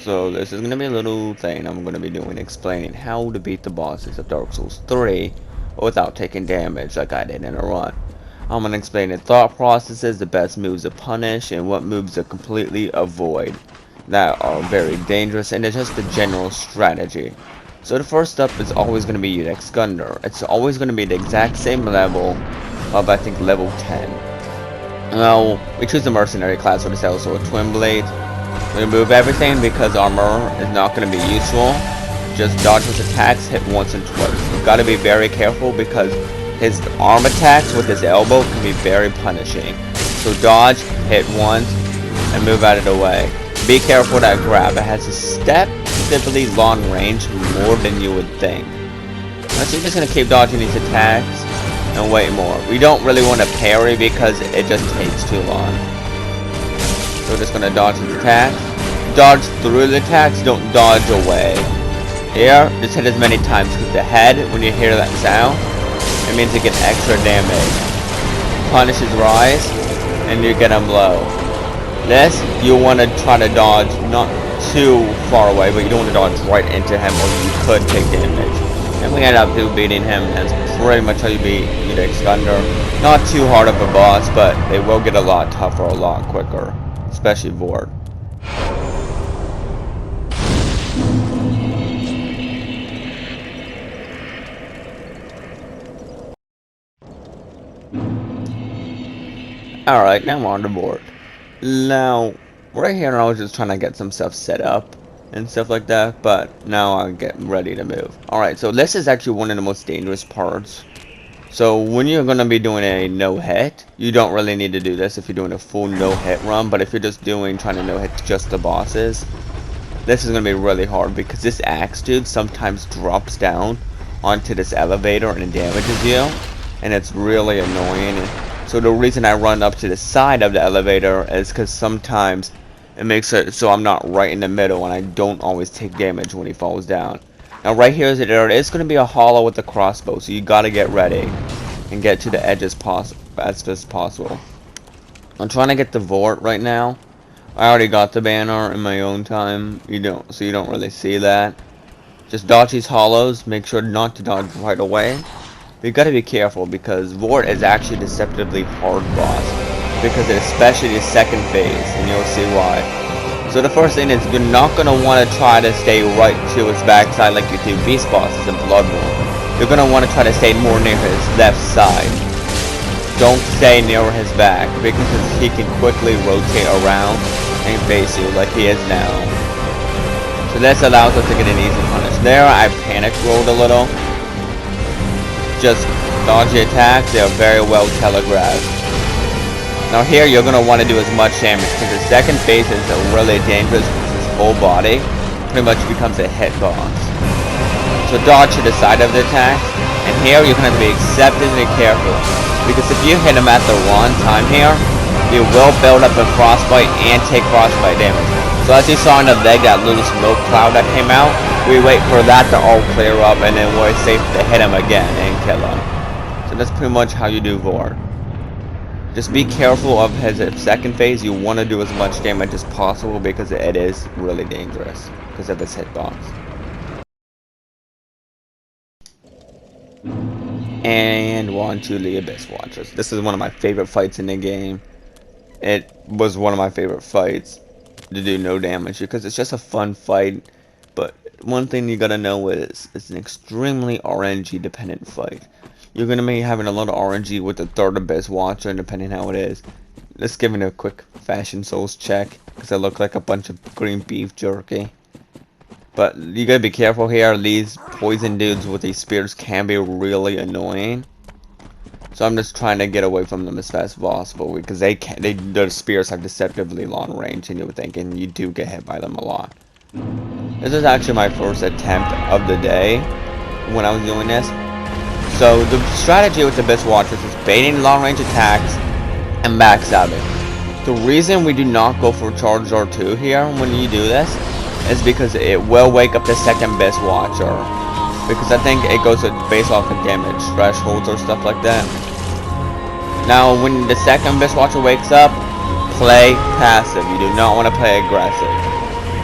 So this is gonna be a little thing I'm gonna be doing, explaining how to beat the bosses of Dark Souls 3 without taking damage like I did in a run. I'm gonna explain the thought processes, the best moves to punish, and what moves to completely avoid that are very dangerous, and it's just the general strategy. So the first up is always gonna be Iduex Gundyr. It's always gonna be the exact same level of I think level 10. Now we choose the mercenary class with the also a twin blade. Remove everything because armor is not going to be useful. Just dodge his attacks, hit once and twice. You've got to be very careful because his arm attacks with his elbow can be very punishing. So dodge, hit once, and move out of the way. Be careful with that grab. It has a step-typically long range more than you would think. Now, so you're just going to keep dodging these attacks and wait more. We don't really want to parry because it just takes too long. So we're just going to dodge his attacks. Dodge through the attacks, don't dodge away. Here, just hit as many times with the head when you hear that sound. It means you get extra damage. Punish his rise, and you get him low. This, you want to try to dodge not too far away, but you don't want to dodge right into him or you could take damage. And we end up beating him. That's pretty much how you beat Iduex Gundyr. Not too hard of a boss, but they will get a lot tougher a lot quicker. Especially Vordt. Alright, now we're on the board. Now, right here I was just trying to get some stuff set up and stuff like that, but now I get ready to move. Alright, so this is actually one of the most dangerous parts. So when you're going to be doing a no-hit, you don't really need to do this if you're doing a full no-hit run, but if you're just trying to no-hit just the bosses, this is going to be really hard because this axe dude sometimes drops down onto this elevator and damages you, and it's really annoying. So the reason I run up to the side of the elevator is because sometimes it makes it so I'm not right in the middle and I don't always take damage when he falls down. Now right here there is going to be a hollow with the crossbow, so you got to get ready and get to the edge as fast as possible. I'm trying to get the Vordt right now. I already got the banner in my own time. So you don't really see that. Just dodge these hollows. Make sure not to dodge right away. But you got to be careful because Vordt is actually a deceptively hard boss, because especially the second phase, and you'll see why. So the first thing is you're not going to want to try to stay right to his backside like you do beast bosses in Bloodborne. You're going to want to try to stay more near his left side. Don't stay near his back because he can quickly rotate around and face you like he is now. So this allows us to get an easy punish. There I panic rolled a little. Just dodge the attacks, they are very well telegraphed. Now here you're going to want to do as much damage because the second phase is really dangerous because his whole body pretty much becomes a hit boss. So dodge to the side of the attack, and here you're going to have to be exceptionally careful because if you hit him at the wrong time here, you will build up a frostbite and take frostbite damage. So as you saw in the leg, that little smoke cloud that came out, we wait for that to all clear up and then we're safe to hit him again and kill him. So that's pretty much how you do Vordt. Just be careful of his second phase. You want to do as much damage as possible because it is really dangerous because of his hitbox. And we're on to the Abyss Watchers. This is one of my favorite fights in the game. It was one of my favorite fights to do no damage because it's just a fun fight. But one thing you gotta know is it's an extremely RNG dependent fight. You're going to be having a lot of RNG with the third Abyss Watcher, depending how it is. Let's give it a quick Fashion Souls check, because I look like a bunch of green beef jerky. But you gotta be careful here. These poison dudes with these spears can be really annoying. So I'm just trying to get away from them as fast as possible, because their spears have deceptively long range, and you're thinking you do get hit by them a lot. This is actually my first attempt of the day when I was doing this. So the strategy with the Abyss Watchers is baiting long-range attacks and backstabbing. The reason we do not go for charge R2 here when you do this is because it will wake up the second Abyss Watcher. Because I think it goes based off of damage thresholds or stuff like that. Now when the second Abyss Watcher wakes up, Play passive. You do not want to play aggressive.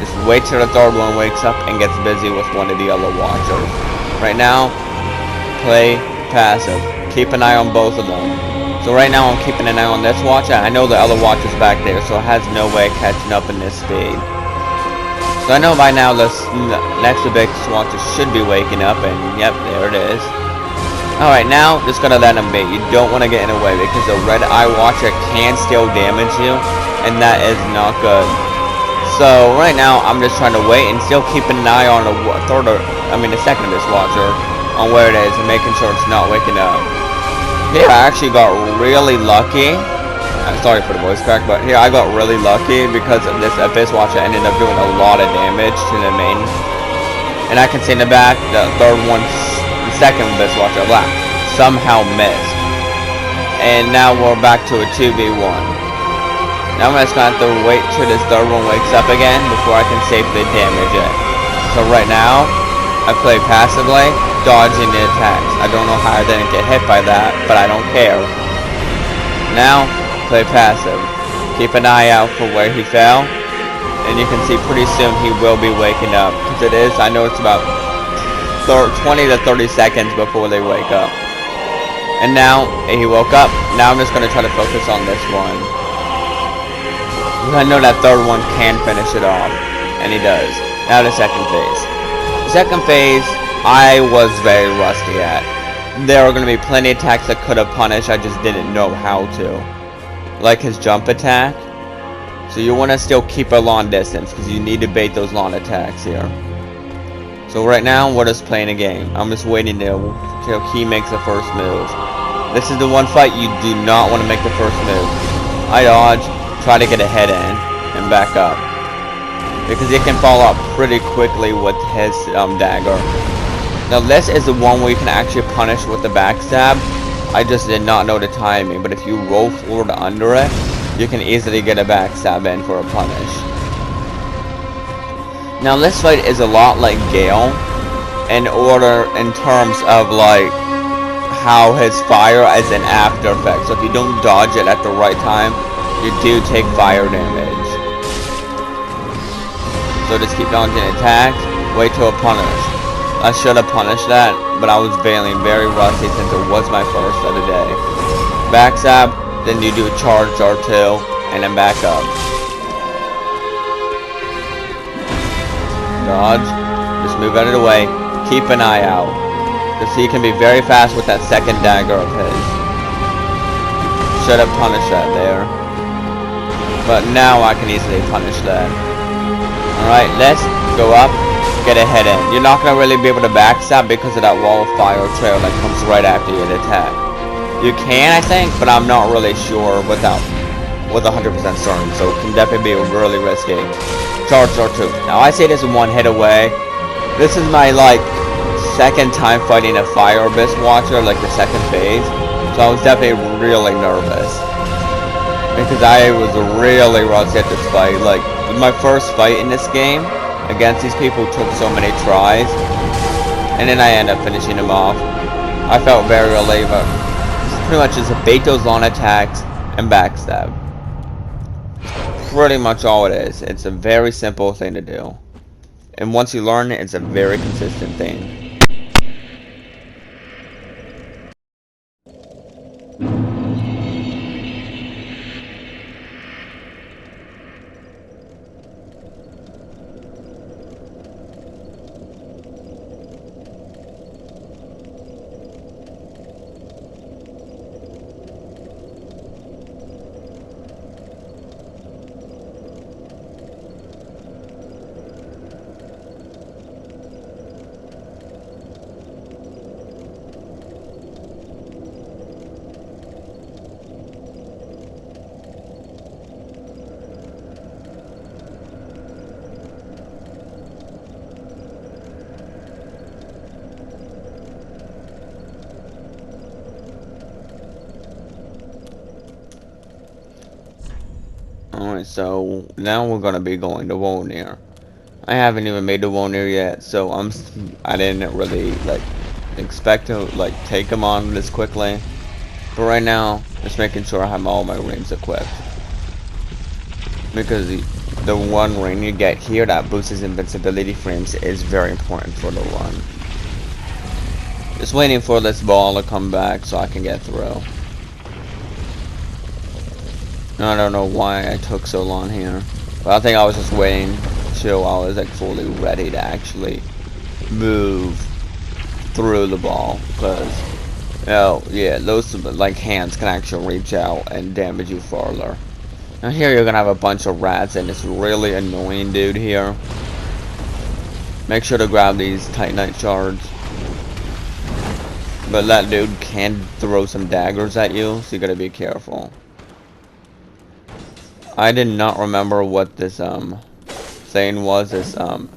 Just wait till the third one wakes up and gets busy with one of the other watchers. Right now, play passive. Keep an eye on both of them. So right now I'm keeping an eye on this watcher. I know the other watcher's back there, so it has no way of catching up in this speed. So I know by now this next big watcher should be waking up, and yep, there it is. Alright, now just gotta let him be. You don't want to get in the way because the red eye watcher can still damage you, and that is not good. So right now I'm just trying to wait and still keeping an eye on the second of this watcher on where it is and making sure it's not waking up. Here I actually got really lucky. I'm sorry for the voice crack, but here I got really lucky because of this Abyss Watcher ended up doing a lot of damage to the main. And I can see in the back, the second Abyss Watcher left. Somehow missed. And now we're back to a 2v1. Now I'm just gonna have to wait till this third one wakes up again before I can safely damage it. So right now, I play passively, dodging the attacks. I don't know how I didn't get hit by that, but I don't care. Now, play passive. Keep an eye out for where he fell, and you can see pretty soon he will be waking up. Because I know it's about 20 to 30 seconds before they wake up. And now, he woke up. Now I'm just going to try to focus on this one. I know that third one can finish it off, and he does. Now the second phase. The second phase, I was very rusty at. There are going to be plenty of attacks that could have punished, I just didn't know how to. Like his jump attack. So you want to still keep a long distance, because you need to bait those long attacks here. So right now, we're just playing a game. I'm just waiting till he makes the first move. This is the one fight you do not want to make the first move. I dodge. Try to get a head in and back up because it can fall out pretty quickly with his dagger. Now this is the one where you can actually punish with the backstab. I just did not know the timing, but if you roll forward under it, you can easily get a backstab in for a punish. Now this fight is a lot like Gale in terms of like how his fire is an after effect. So if you don't dodge it at the right time, you do take fire damage. So just keep dodging attacks, wait till a punish. I should have punished that, but I was feeling very rusty since it was my first of the day. Backstab, then you do a charge R2, and then back up. Dodge, just move out of the way, keep an eye out. Because he can be very fast with that second dagger of his. Should have punished that there. But now I can easily punish that. Alright, let's go up, get a head in. You're not going to really be able to backstab because of that wall of fire trail that comes right after you attack. You can, I think, but I'm not really sure with 100% certain, so it can definitely be really risky. Charge R2. Now I say this is one hit away. This is my, second time fighting a Fire Abyss Watcher, the second phase. So I was definitely really nervous. Because I was really rusty at this fight. My first fight in this game against these people took so many tries. And then I ended up finishing them off. I felt very relieved. Pretty much just bait those long attacks and backstab. Pretty much all it is. It's a very simple thing to do. And once you learn it, it's a very consistent thing. Alright, so now we're gonna be going to Wolnir. I haven't even made the Wolnir yet, so I didn't really expect to take him on this quickly. But right now, just making sure I have all my rings equipped. because the one ring you get here that boosts his invincibility frames is very important for the run. Just waiting for this ball to come back so I can get through. I don't know why I took so long here, but I think I was just waiting till I was like fully ready to actually move through the ball, because yeah, those like hands can actually reach out and damage you farther. Now here you're gonna have a bunch of rats and this really annoying dude here. Make sure to grab these Titanite shards. But that dude can throw some daggers at you, so you gotta be careful. I did not remember what this thing was. This well,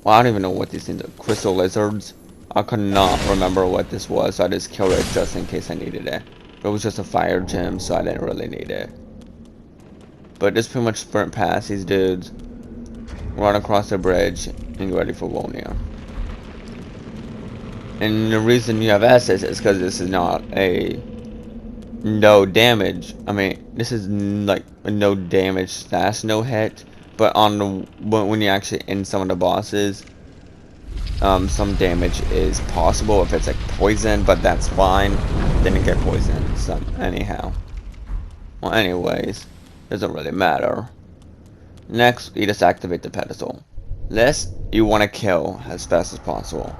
I don't even know what these things are. Crystal lizards. I could not remember what this was, so I just killed it just in case I needed it. But it was just a fire gem, so I didn't really need it. But just pretty much sprint past these dudes, run across the bridge, and get ready for Wolnir. And the reason you have S's is because this is not a no damage. I mean, this is like a no damage slash no hit. But on the when you actually in some of the bosses, some damage is possible if it's like poison, but that's fine. Didn't get poisoned. So anyhow, well, anyways, doesn't really matter. Next, you just activate the pedestal. This you want to kill as fast as possible.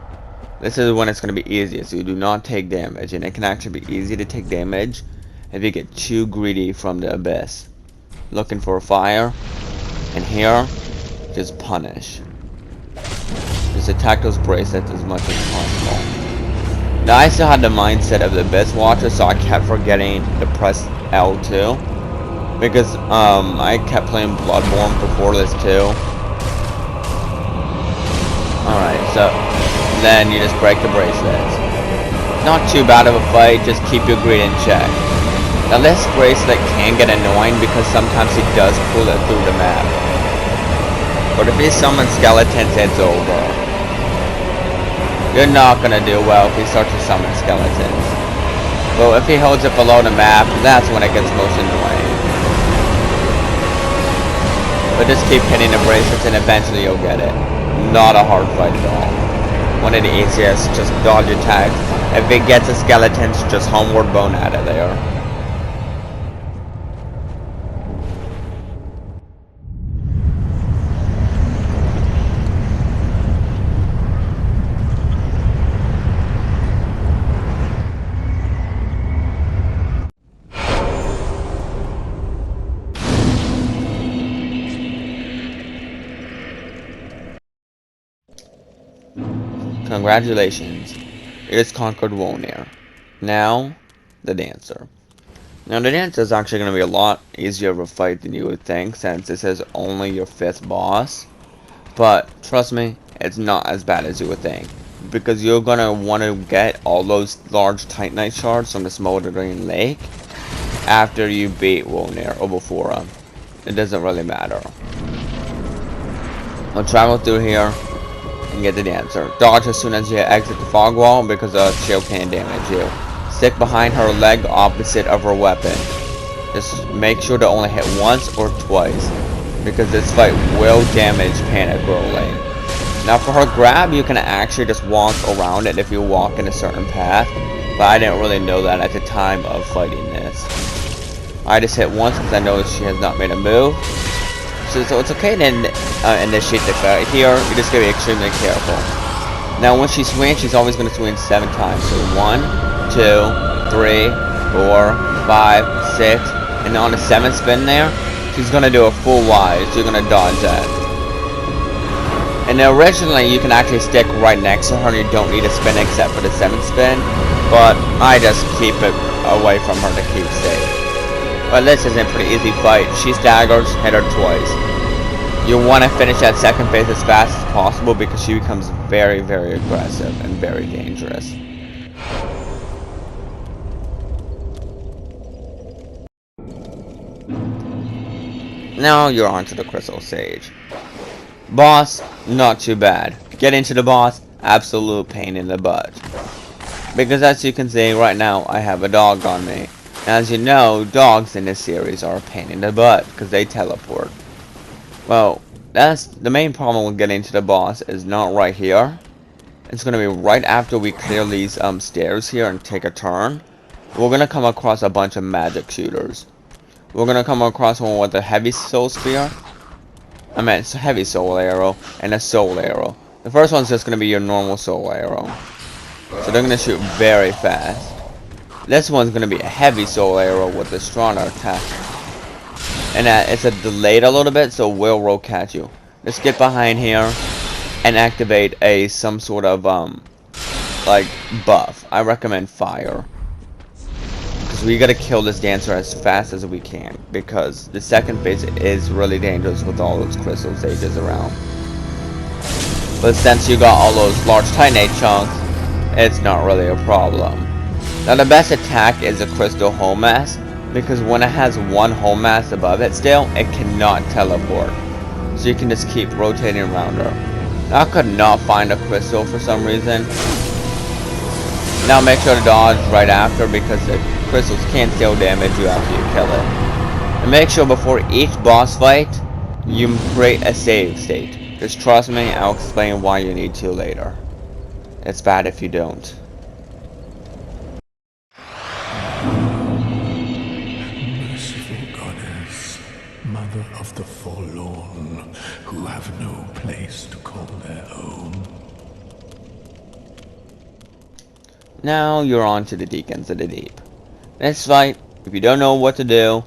This is when it's going to be easiest, so you do not take damage, and it can actually be easy to take damage if you get too greedy from the abyss. Looking for a fire, and here, just punish. Just attack those bracelets as much as possible. Now I still had the mindset of the abyss watcher, so I kept forgetting to press L2. Because I kept playing Bloodborne before this too. Alright, so then you just break the bracelets. Not too bad of a fight, just keep your greed in check. Now this bracelet can get annoying because sometimes he does pull it through the map. But if he summons skeletons, it's over. You're not gonna do well if he starts to summon skeletons. But if he holds it below the map, that's when it gets most annoying. But just keep hitting the bracelets and eventually you'll get it. Not a hard fight at all. One of the easiest, just dodge attacks. If it gets a skeleton, just homeward bone out of there. Congratulations, you just conquered Wolnir. Now, the Dancer. Now the Dancer is actually going to be a lot easier of a fight than you would think, since this is only your 5th boss. But, trust me, it's not as bad as you would think. Because you're going to want to get all those large Titanite shards from the Smoldering Lake after you beat Wolnir or before him. It doesn't really matter. I'll travel through here and get the Dancer. Dodge as soon as you exit the fog wall because a shield can damage you. Stick behind her leg opposite of her weapon. Just make sure to only hit once or twice because this fight will damage Panic Rolling. Now for her grab, you can actually just walk around it if you walk in a certain path, but I didn't really know that at the time of fighting this. I just hit once because I noticed she has not made a move. So it's okay to initiate the fight here. You just gotta be extremely careful. Now when she swings, she's always gonna swing 7 times. So 1, 2, 3, 4, 5, 6, and on the 7th spin there, she's gonna do a full Y. So you're gonna dodge that. And originally you can actually stick right next to her, and you don't need a spin except for the 7th spin. But I just keep it away from her to keep safe. But this is a pretty easy fight. She staggers, hit her twice. You want to finish that second phase as fast as possible because she becomes very, very aggressive and very dangerous. Now you're on to the Crystal Sage. Boss, not too bad. Getting to the boss, absolute pain in the butt. Because as you can see right now, I have a dog on me. As you know, dogs in this series are a pain in the butt because they teleport. Well, that's the main problem with getting to the boss is not right here. It's going to be right after we clear these stairs here and take a turn. We're going to come across a bunch of magic shooters. We're going to come across one with a heavy soul spear. I meant it's a heavy soul arrow and a soul arrow. The first one's just going to be your normal soul arrow. So they're going to shoot very fast. This one's going to be a heavy soul arrow with a stronger attack. And it's a delayed a little bit, so we'll roll catch you. Let's get behind here and activate some sort of like buff. I recommend fire. Because we gotta kill this dancer as fast as we can. Because the second phase is really dangerous with all those crystal sages around. But since you got all those large titanate chunks, it's not really a problem. Now the best attack is a crystal home mass, because when it has one home mass above it still, it cannot teleport. So you can just keep rotating around her. Now I could not find a crystal for some reason. Now make sure to dodge right after, because the crystals can still damage you after you kill it. And make sure before each boss fight, you create a save state. Just trust me, I'll explain why you need to later. It's bad if you don't. Mother of the forlorn, who have no place to call their own. Now you're on to the Deacons of the Deep. This fight, if you don't know what to do,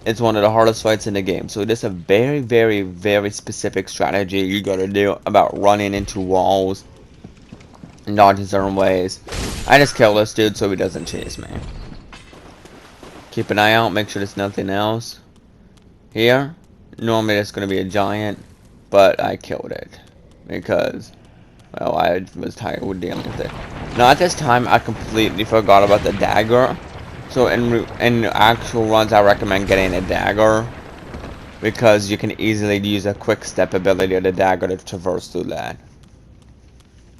it's one of the hardest fights in the game. So there's a very, very, very specific strategy you gotta do about running into walls and dodging certain ways. I just kill this dude so he doesn't chase me. Keep an eye out, make sure there's nothing else. Here, normally it's going to be a giant, but I killed it because, well, I was tired with dealing with it. Now at this time, I completely forgot about the dagger. So in actual runs, I recommend getting a dagger because you can easily use a quick step ability of the dagger to traverse through that.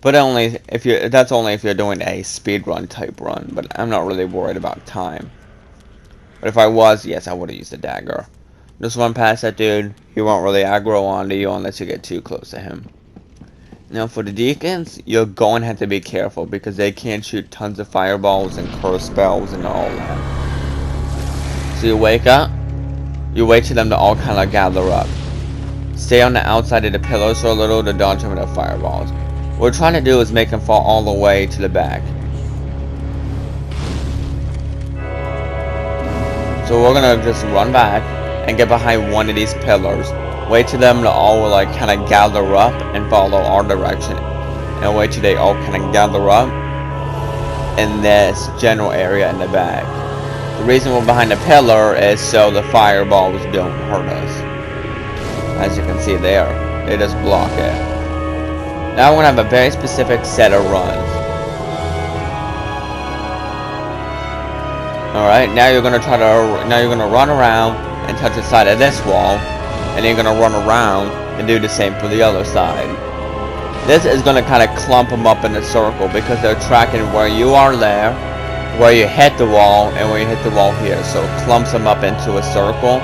But that's only if you're doing a speedrun type run. But I'm not really worried about time. But if I was, yes, I would have used the dagger. Just run past that dude. He won't really aggro onto you unless you get too close to him. Now for the Deacons, you're going to have to be careful because they can shoot tons of fireballs and curse spells and all that. So you wake up, you wait for them to all kind of gather up. Stay on the outside of the pillars for a little to dodge some of the fireballs. What we're trying to do is make them fall all the way to the back. So we're going to just run back and get behind one of these pillars. Wait till them to all like kind of gather up and follow our direction. And wait till they all kind of gather up in this general area in the back. The reason we're behind the pillar is so the fireballs don't hurt us. As you can see there, they just block it. Now we're going to have a very specific set of runs. Alright, now you're going to run around and touch the side of this wall, and then you're going to run around and do the same for the other side. This is going to kind of clump them up in a circle because they're tracking where you are there, where you hit the wall, and where you hit the wall here. So it clumps them up into a circle.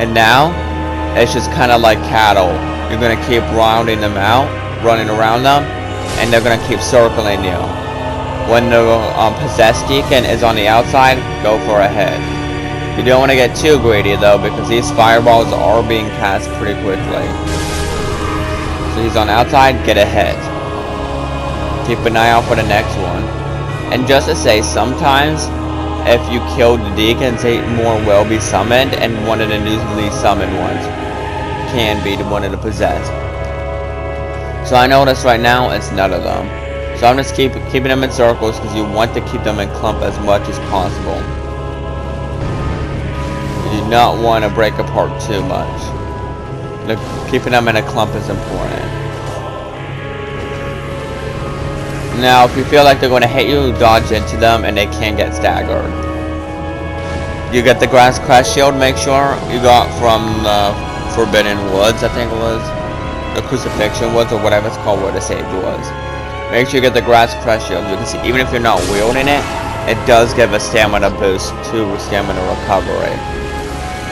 And now, it's just kind of like cattle. You're going to keep rounding them out, running around them, and they're going to keep circling you. When the possessed deacon is on the outside, go for a hit. You don't want to get too greedy though, because these fireballs are being cast pretty quickly. So he's on outside, get a hit. Keep an eye out for the next one. And just to say, sometimes if you kill the deacons, 8 more will be summoned, and one of the newly summoned ones can be the one of the possessed. So I notice right now it's none of them. So I'm just keeping them in circles because you want to keep them in clump as much as possible. You do not want to break apart too much. Keeping them in a clump is important. Now, if you feel like they're going to hit you, dodge into them and they can get staggered. You get the grass crash shield, make sure you got from the Forbidden Woods, I think it was. The Crucifixion Woods, or whatever it's called, where the sage was. Make sure you get the grass crash shield. You can see, even if you're not wielding it, it does give a stamina boost to stamina recovery,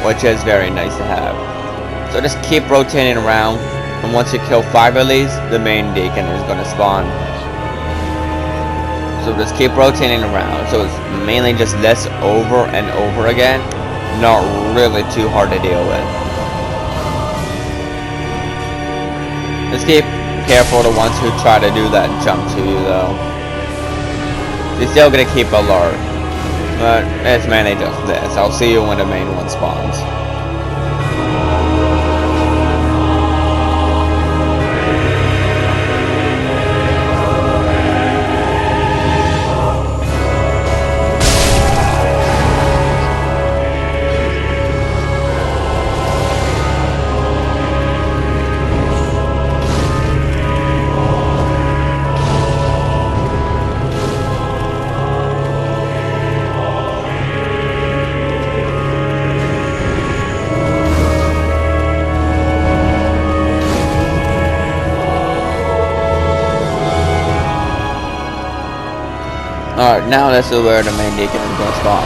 which is very nice to have. So just keep rotating around, and once you kill 5 of these, the main Deacon is going to spawn. So just keep rotating around. So it's mainly just this over and over again. Not really too hard to deal with. Just keep careful of the ones who try to do that jump to you though. You're still gonna keep alert. But it's mainly just this. I'll see you when the main one spawns. Alright, now this is where the main Deacon is going to spawn.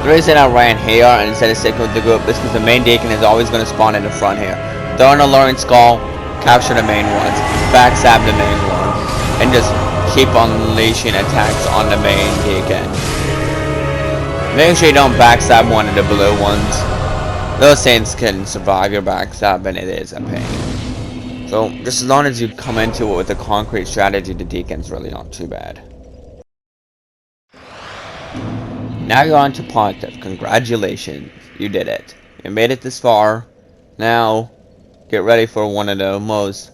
The reason I ran here and instead of sticking with the group is because the main Deacon is always going to spawn in the front here. Throw an alluring skull, capture the main ones, backstab the main ones, and just keep unleashing attacks on the main Deacon. Make sure you don't backstab one of the blue ones. Those things can survive your backstab and it is a pain. So just as long as you come into it with a concrete strategy, the Deacon's really not too bad. Now you're on to Pontiff. Congratulations. You did it. You made it this far. Now, get ready for one of the most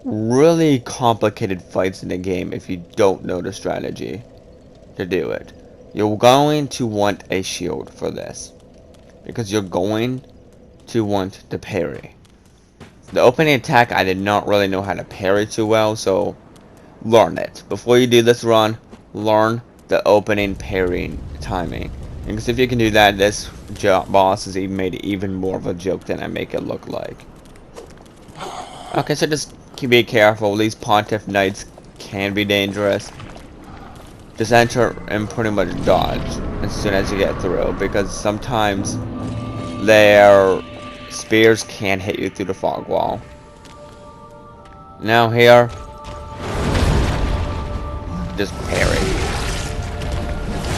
really complicated fights in the game if you don't know the strategy to do it. You're going to want a shield for this, because you're going to want to parry. The opening attack, I did not really know how to parry too well, so learn it. Before you do this run, learn the opening parrying timing, because if you can do that, this boss is even made even more of a joke than I make it look like. Okay, so just be careful. These Pontiff Knights can be dangerous. Just enter and pretty much dodge as soon as you get through, because sometimes their spears can hit you through the fog wall. Now here, just parry.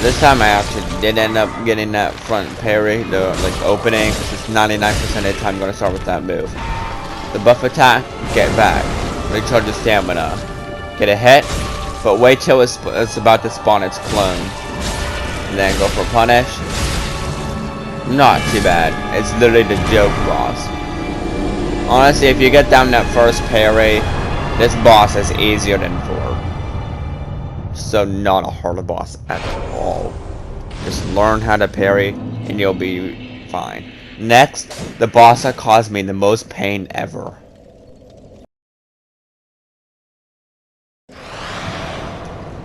This time I actually did end up getting that front parry, the opening, because it's 99% of the time I'm going to start with that move. The buff attack, get back, recharge the stamina, get a hit, but wait till it's about to spawn its clone, and then go for punish. Not too bad. It's literally the joke boss. Honestly, if you get down that first parry, this boss is easier than Vordt. So not a hard boss at all. Just learn how to parry and you'll be fine. Next, the boss that caused me the most pain ever.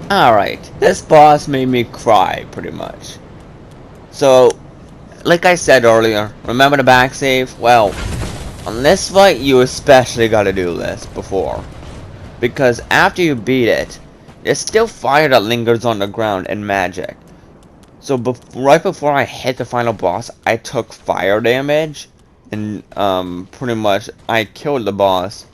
Alright, this boss made me cry pretty much. So, like I said earlier, remember the back save? Well, on this fight you especially gotta do this before. Because after you beat it, there's still fire that lingers on the ground and magic. So right before I hit the final boss, I took fire damage. And pretty much I killed the boss,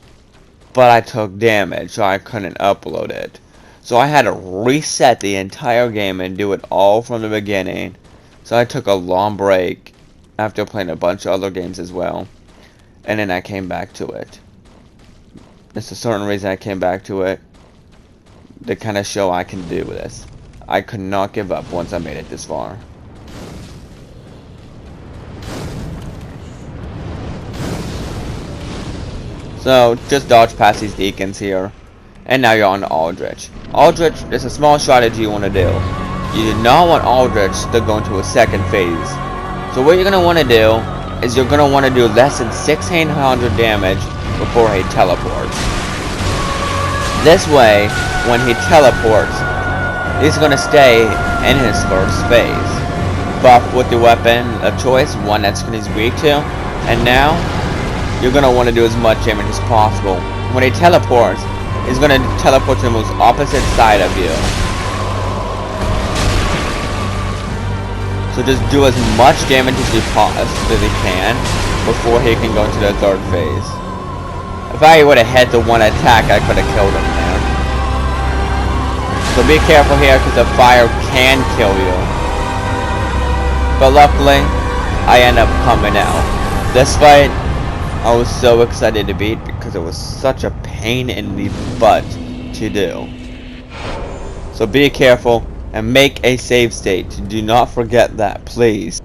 but I took damage, so I couldn't upload it. So I had to reset the entire game and do it all from the beginning. So I took a long break after playing a bunch of other games as well. And then I came back to it. It's a certain reason I came back to it. To kind of show I can do this. I could not give up once I made it this far. So just dodge past these Deacons here, and now you're on Aldrich. Aldrich is a small strategy you want to do. You do not want Aldrich to go into a second phase. So what you're going to want to do is you're going to want to do less than 1600 damage before he teleports. This way, when he teleports, he's going to stay in his first phase. Buff with the weapon of choice, one that's he's weak to, and now you're going to want to do as much damage as possible. When he teleports, he's going to teleport to the most opposite side of you. So just do as much damage as you possibly can before he can go into the third phase. If I would have had the one attack, I could have killed him there. So be careful here because the fire can kill you. But luckily, I end up coming out. This fight, I was so excited to beat because it was such a pain in the butt to do. So be careful and make a save state. Do not forget that, please.